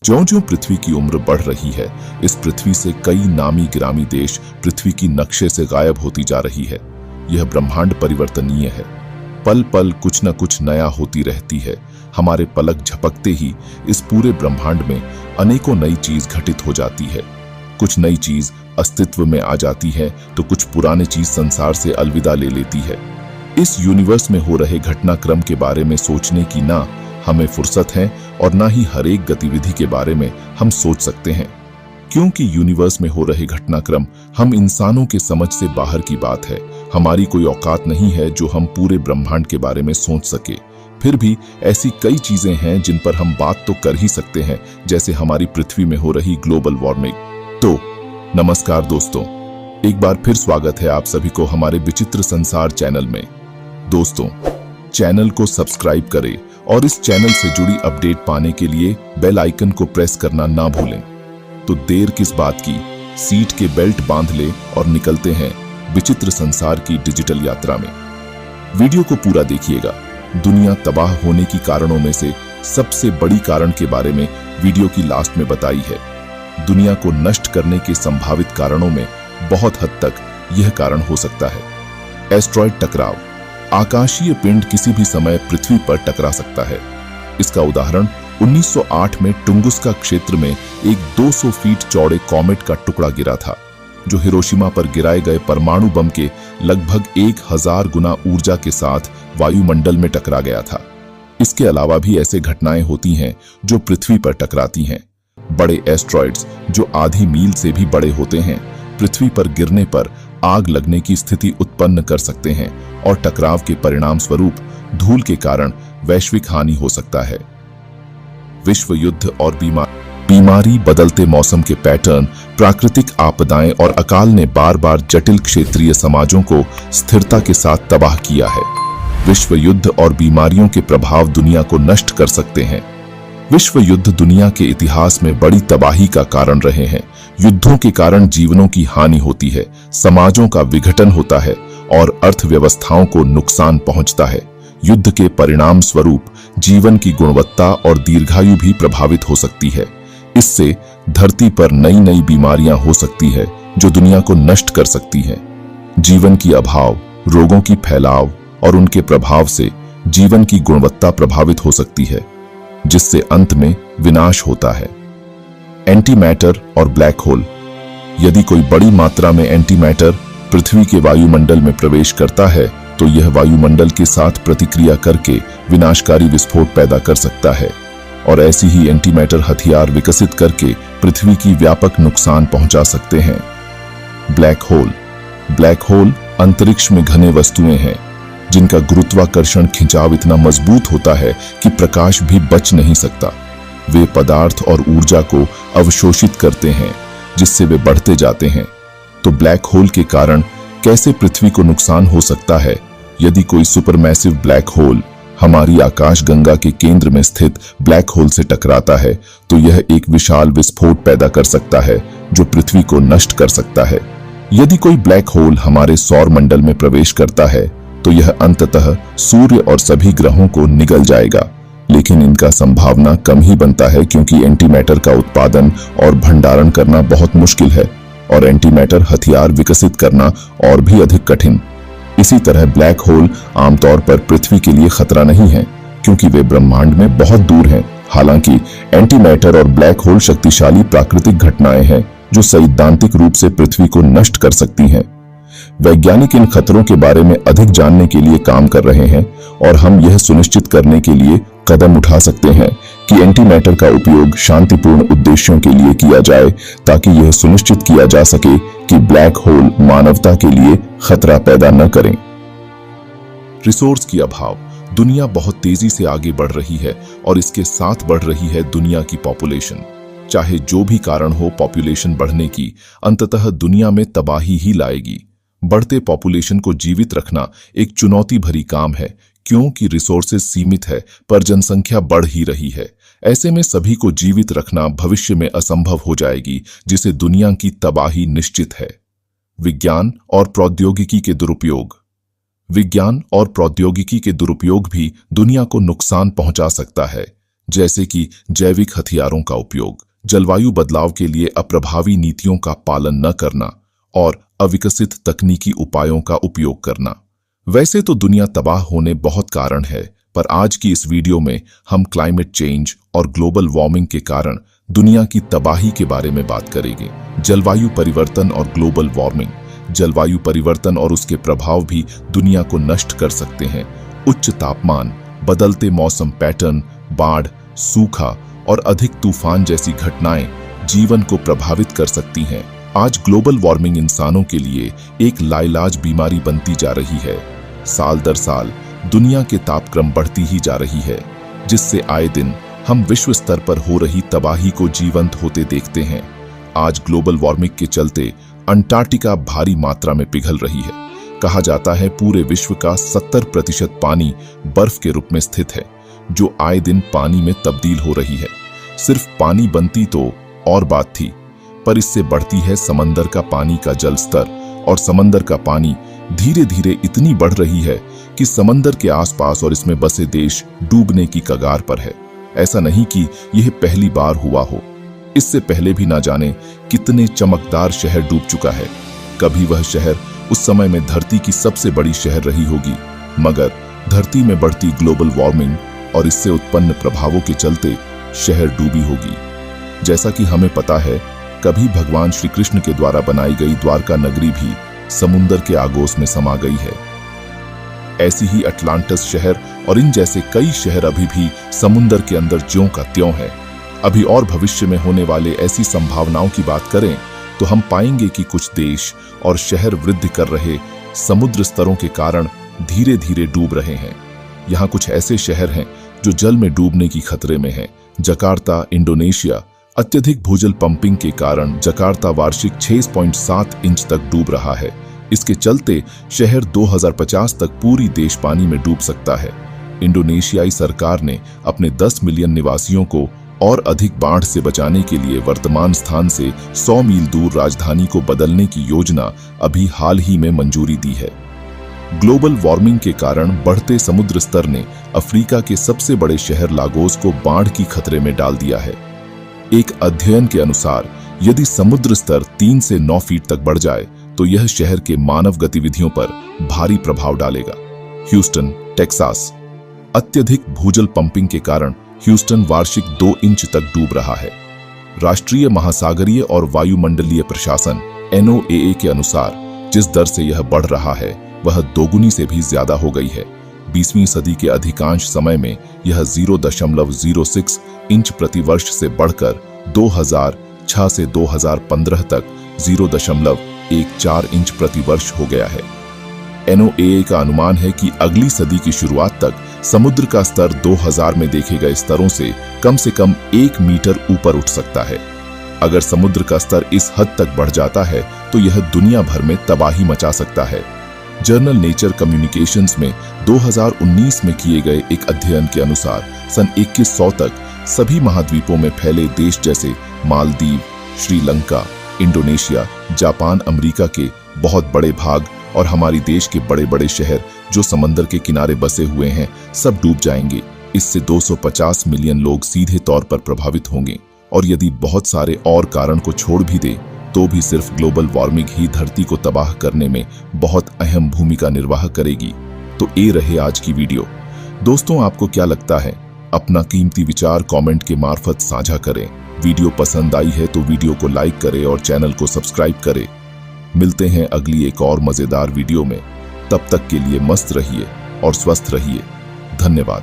ज्यों-ज्यों पृथ्वी की उम्र बढ़ रही है, इस पृथ्वी से कई नामी गिरामी देश पृथ्वी की नक्शे से गायब होती जा रही है। यह ब्रह्मांड परिवर्तनीय है। पल पल कुछ न कुछ नया होती रहती है। हमारे पलक झपकते ही इस पूरे ब्रह्मांड में अनेकों नई चीज घटित हो जाती है। कुछ नई चीज अस्तित्व में आ जाती है तो कुछ पुरानी चीज संसार से अलविदा ले लेती है। इस यूनिवर्स में हो रहे घटनाक्रम के बारे में सोचने की ना हमें फुर्सत है और ना ही हर एक गतिविधि के बारे में हम सोच सकते हैं, क्योंकि यूनिवर्स में हो रहे घटनाक्रम हम इंसानों के समझ से बाहर की बात है। हमारी कोई औकात नहीं है जो हम पूरे ब्रह्मांड के बारे में सोच सके। फिर भी ऐसी कई चीजें हैं जिन पर हम बात तो कर ही सकते हैं, जैसे हमारी पृथ्वी में हो रही ग्लोबल वार्मिंग। तो नमस्कार दोस्तों, एक बार फिर स्वागत है आप सभी को हमारे विचित्र संसार चैनल में। दोस्तों, चैनल को सब्सक्राइब करें और इस चैनल से जुड़ी अपडेट पाने के लिए बेल आइकन को प्रेस करना ना भूलें। तो देर किस बात की, सीट के बेल्ट बांध ले और निकलते हैं विचित्र संसार की डिजिटल यात्रा में। वीडियो को पूरा देखिएगा। दुनिया तबाह होने की कारणों में से सबसे बड़ी कारण के बारे में वीडियो की लास्ट में बताई है। दुनिया को नष्ट करने के संभावित कारणों में बहुत हद तक यह कारण हो सकता है एस्ट्रॉयड टकराव। आकाशीय पिंड किसी भी समय पृथ्वी पर टकरा सकता है। इसका उदाहरण 1908 में टुंगुस्का क्षेत्र में एक 200 फीट चौड़े कॉमेट का टुकड़ा गिरा था, जो हिरोशिमा पर गिराए गए परमाणु बम के लगभग 1000 गुना ऊर्जा के साथ वायुमंडल में टकरा गया था। इसके अलावा भी ऐसे घटनाएं होती हैं जो पृथ्वी पर टकराती हैं। बड़े एस्ट्रॉइड्स जो आधी मील से भी बड़े होते हैं, पृथ्वी पर गिरने पर आग लगने की स्थिति उत्पन्न कर सकते हैं और टकराव के परिणाम स्वरूप धूल के कारण वैश्विक हानि हो सकता है। विश्व युद्ध और बीमारी, बदलते मौसम के पैटर्न, प्राकृतिक आपदाएं और अकाल ने बार बार जटिल क्षेत्रीय समाजों को स्थिरता के साथ तबाह किया है। विश्व युद्ध और बीमारियों के प्रभाव दुनिया को नष्ट कर सकते हैं। विश्व युद्ध दुनिया के इतिहास में बड़ी तबाही का कारण रहे हैं। युद्धों के कारण जीवनों की हानि होती है, समाजों का विघटन होता है और अर्थव्यवस्थाओं को नुकसान पहुंचता है। युद्ध के परिणाम स्वरूप जीवन की गुणवत्ता और दीर्घायु भी प्रभावित हो सकती है। इससे धरती पर नई नई बीमारियां हो सकती है जो दुनिया को नष्ट कर सकती हैं। जीवन की अभाव, रोगों की फैलाव और उनके प्रभाव से जीवन की गुणवत्ता प्रभावित हो सकती है, जिससे अंत में विनाश होता है। एंटी मैटर और ब्लैक होल। यदि कोई बड़ी मात्रा में एंटी मैटर पृथ्वी के वायुमंडल में प्रवेश करता है तो यह वायुमंडल के साथ प्रतिक्रिया करके विनाशकारी विस्फोट पैदा कर सकता है और ऐसी ही एंटी मैटर हथियार विकसित करके पृथ्वी की व्यापक नुकसान पहुंचा सकते हैं। Black hole. ब्लैक होल अंतरिक्ष में घने वस्तुएं हैं जिनका गुरुत्वाकर्षण खिंचाव इतना मजबूत होता है कि प्रकाश भी बच नहीं सकता। वे पदार्थ और ऊर्जा को अवशोषित करते हैं, जिससे वे बढ़ते जाते हैं। तो ब्लैक होल के कारण कैसे पृथ्वी को नुकसान हो सकता है? यदि कोई सुपरमैसिव ब्लैक होल हमारी आकाशगंगा के केंद्र में स्थित ब्लैक होल से टकराता है तो यह एक विशाल विस्फोट पैदा कर सकता है जो पृथ्वी को नष्ट कर सकता है। यदि कोई ब्लैक होल हमारे सौर मंडल में प्रवेश करता है तो यह अंततः सूर्य और सभी ग्रहों को निगल जाएगा, लेकिन इनका संभावना कम ही बनता है क्योंकि एंटी मैटर का उत्पादन और भंडारण करना बहुत मुश्किल है और एंटी मैटर हथियार विकसित करना और भी अधिक कठिन। इसी तरह ब्लैक होल आमतौर पर पृथ्वी के लिए खतरा नहीं है क्योंकि वे ब्रह्मांड में बहुत दूर हैं। हालांकि एंटी मैटर और ब्लैक होल शक्तिशाली प्राकृतिक घटनाएं हैं जो सैद्धांतिक रूप से पृथ्वी को नष्ट कर सकती हैं। वैज्ञानिक इन खतरों के बारे में अधिक जानने के लिए काम कर रहे हैं और हम यह सुनिश्चित करने के लिए कदम उठा सकते हैं कि एंटी मैटर का उपयोग शांतिपूर्ण उद्देश्यों के लिए किया जाए ताकि यह सुनिश्चित किया जा सके कि ब्लैक होल मानवता के लिए खतरा पैदा न करें। रिसोर्स की अभाव। दुनिया बहुत तेजी से आगे बढ़ रही है और इसके साथ बढ़ रही है दुनिया की पॉपुलेशन। चाहे जो भी कारण हो, पॉपुलेशन बढ़ने की अंततः दुनिया में तबाही ही लाएगी। बढ़ते पॉपुलेशन को जीवित रखना एक चुनौती भरी काम है क्योंकि रिसोर्सेज सीमित है पर जनसंख्या बढ़ ही रही है। ऐसे में सभी को जीवित रखना भविष्य में असंभव हो जाएगी, जिसे दुनिया की तबाही निश्चित है। विज्ञान और प्रौद्योगिकी के दुरुपयोग। विज्ञान और प्रौद्योगिकी के दुरुपयोग भी दुनिया को नुकसान पहुंचा सकता है। जैसे कि जैविक हथियारों का उपयोग, जलवायु बदलाव के लिए अप्रभावी नीतियों का पालन न करना और अविकसित तकनीकी उपायों का उपयोग करना। वैसे तो दुनिया तबाह होने बहुत कारण है, पर आज की इस वीडियो में हम क्लाइमेट चेंज और ग्लोबल वार्मिंग के कारण दुनिया की तबाही के बारे में बात करेंगे। जलवायु परिवर्तन और ग्लोबल वार्मिंग। जलवायु परिवर्तन और उसके प्रभाव भी दुनिया को नष्ट कर सकते हैं। उच्च तापमान, बदलते मौसम पैटर्न, बाढ़, सूखा और अधिक तूफान जैसी घटनाएं जीवन को प्रभावित कर सकती हैं। आज ग्लोबल वार्मिंग इंसानों के लिए एक लाइलाज बीमारी बनती जा रही है। साल दर साल दुनिया के तापक्रम बढ़ती ही जा रही है, जिससे आए दिन हम विश्व स्तर पर हो रही तबाही को जीवंत होते देखते हैं। आज ग्लोबल वार्मिंग के चलते अंटार्कटिका भारी मात्रा में पिघल रही है। कहा जाता है पूरे विश्व का 70% पानी बर्फ के रूप में स्थित है, जो आए दिन पानी में तब्दील हो रही है। सिर्फ पानी बनती तो और बात थी, पर इससे बढ़ती है समंदर का पानी का जल स्तर, और समंदर का पानी धीरे धीरे इतनी बढ़ रही है कि समंदर के आसपास और इसमें बसे देश डूबने की कगार पर है। ऐसा नहीं कि यह पहली बार हुआ हो, इससे पहले भी ना जाने कितने चमकदार शहर डूब चुका है। कभी वह शहर उस समय में धरती की सबसे बड़ी शहर रही होगी, मगर धरती में बढ़ती ग्लोबल वार्मिंग और इससे उत्पन्न प्रभावों के चलते शहर डूबी होगी। जैसा कि हमें पता है, कभी भगवान श्री कृष्ण के द्वारा बनाई गई द्वारका नगरी भी समुंदर के आगोश में समा गई है। ऐसी ही अटलांटिस शहर और इन जैसे कई शहर अभी भी समुंदर के अंदर ज्यों का त्यों है। अभी और भविष्य में होने वाले ऐसी संभावनाओं की बात करें तो हम पाएंगे कि कुछ देश और शहर वृद्धि कर रहे समुद्र स्तरों के कारण धीरे धीरे डूब रहे हैं। यहाँ कुछ ऐसे शहर हैं जो जल में डूबने की खतरे में हैं। Jakarta, Indonesia. अत्यधिक भूजल पंपिंग के कारण जकार्ता वार्षिक 6.7 इंच तक डूब रहा है। इसके चलते शहर 2050 तक पूरी देश पानी में डूब सकता है। इंडोनेशियाई सरकार ने अपने 10 मिलियन निवासियों को और अधिक बाढ़ से बचाने के लिए वर्तमान स्थान से 100 मील दूर राजधानी को बदलने की योजना अभी हाल ही में मंजूरी दी है। ग्लोबल वार्मिंग के कारण बढ़ते समुद्र स्तर ने अफ्रीका के सबसे बड़े शहर लागोस को बाढ़ की खतरे में डाल दिया है। एक अध्ययन के अनुसार यदि समुद्र स्तर 3 से 9 फीट तक बढ़ जाए तो यह शहर के मानव गतिविधियों पर भारी प्रभाव डालेगा। Houston, Texas. अत्यधिक भूजल पंपिंग के कारण ह्यूस्टन वार्षिक 2 इंच तक डूब रहा है। राष्ट्रीय महासागरीय और वायुमंडलीय प्रशासन NOAA के अनुसार जिस दर से यह बढ़ रहा है वह दोगुनी से भी ज्यादा हो गई है। 20वीं सदी के अधिकांश समय में यह 0.06 इंच प्रति वर्ष से बढ़कर 2006 से 2015 तक 0.14 इंच प्रति वर्ष हो गया है। NOAA का अनुमान है कि अगली सदी की शुरुआत तक समुद्र का स्तर 2000 में देखे गए स्तरों से कम 1 मीटर ऊपर उठ सकता है। अगर समुद्र का स्तर इस हद तक बढ़ जाता है तो यह दुनिया भर में तबाही मचा सकता है। जर्नल नेचर कम्युनिकेशंस में 2019 में किए गए एक अध्ययन के अनुसार सन 2100 तक सभी महाद्वीपों में फैले देश जैसे Maldives, Sri Lanka, Indonesia, Japan, America के बहुत बड़े भाग और हमारी देश के बड़े बड़े शहर जो समंदर के किनारे बसे हुए हैं सब डूब जाएंगे। इससे 250 मिलियन लोग सीधे तौर पर प्रभावित होंगे, और यदि बहुत सारे और कारण को छोड़ भी दे तो भी सिर्फ ग्लोबल वार्मिंग ही धरती को तबाह करने में बहुत अहम भूमिका निर्वाह करेगी। तो ये रहे आज की वीडियो। दोस्तों, आपको क्या लगता है? अपना कीमती विचार कमेंट के मार्फत साझा करें। वीडियो पसंद आई है तो वीडियो को लाइक करें और चैनल को सब्सक्राइब करें। मिलते हैं अगली एक और मजेदार वीडियो में। तब तक के लिए मस्त रहिए और स्वस्थ रहिए। धन्यवाद।